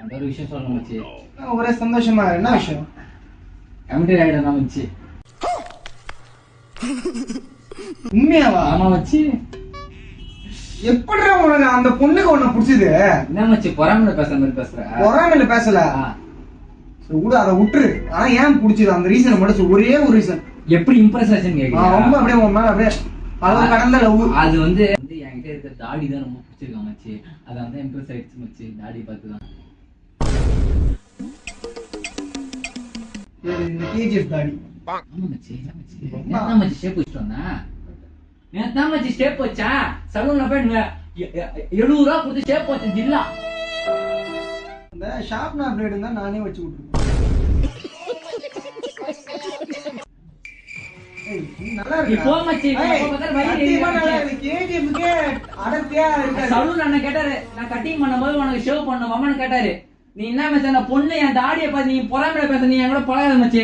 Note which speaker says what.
Speaker 1: ஒரு விஷயம் சொல்லணும் மச்சி.
Speaker 2: ஒரே சந்தோஷமா என்ன விஷயம்?
Speaker 1: கமிட்டட் ஆயிட்டா மச்சி.
Speaker 2: உண்மையாவா?
Speaker 1: ஆமா மச்சி.
Speaker 2: எப்படிடா உனக்கு அந்த பொண்ணுக்கு உன்னை பிடிச்சது?
Speaker 1: என்ன மச்சி பொறாமையில பேசுற மாதிரி பேசுற?
Speaker 2: பொறாமையில பேசல, விடு அதை விட்டுரு. ஆனா ஏன் பிடிச்சது அந்த ரீசன் மட்டும் சொல்லு. ஒரே ஒரு ரீசன்.
Speaker 1: எப்படி இம்ப்ரெஸ் ஆச்சுன்னு கேக்குறீங்க?
Speaker 2: ரொம்ப அப்படியே உன் மேல அப்படியே அளவு கடந்த லவ்.
Speaker 1: அது வந்து என்கிட்ட இருக்க தாடி தான் ரொம்ப பிடிச்சிருக்கா மச்சி. அதான் தான் இம்ப்ரெஸ் ஆயிடுச்சு மச்சி. தாடி பார்த்து தான்.
Speaker 2: இந்த கேஜிஎஃப் தாடி.
Speaker 1: ஆமா மச்சி. என்ன மச்சி ஷேப் வச்சிட்டு வந்தா? நேத்தா மச்சி ஷேப் வச்சா சலூன்ல போய் 70 ரூபா கொடுத்து ஷேப் வச்ச ஜில்லா.
Speaker 2: அந்த ஷார்ப்னர் பிளேடு தான் நானே வச்சு விட்டுருக்கேன். நல்லா இருக்கு.
Speaker 1: போ மச்சி.
Speaker 2: கேஜிஎஃப்க்கே அடர்த்தியா இருக்கு.
Speaker 1: சலூன் அண்ணன் கேட்டாரு, நான் கட்டிங் பண்ணும்போது உனக்கு ஷேவ் பண்ணுவாமான்னு கேட்டாரு. நீ என்ன மச்சி அந்த பொண்ணு என் தாடியை பார்த்து நீ பொறாமையில பேச, நீ என் கூட பழகாத மச்சி.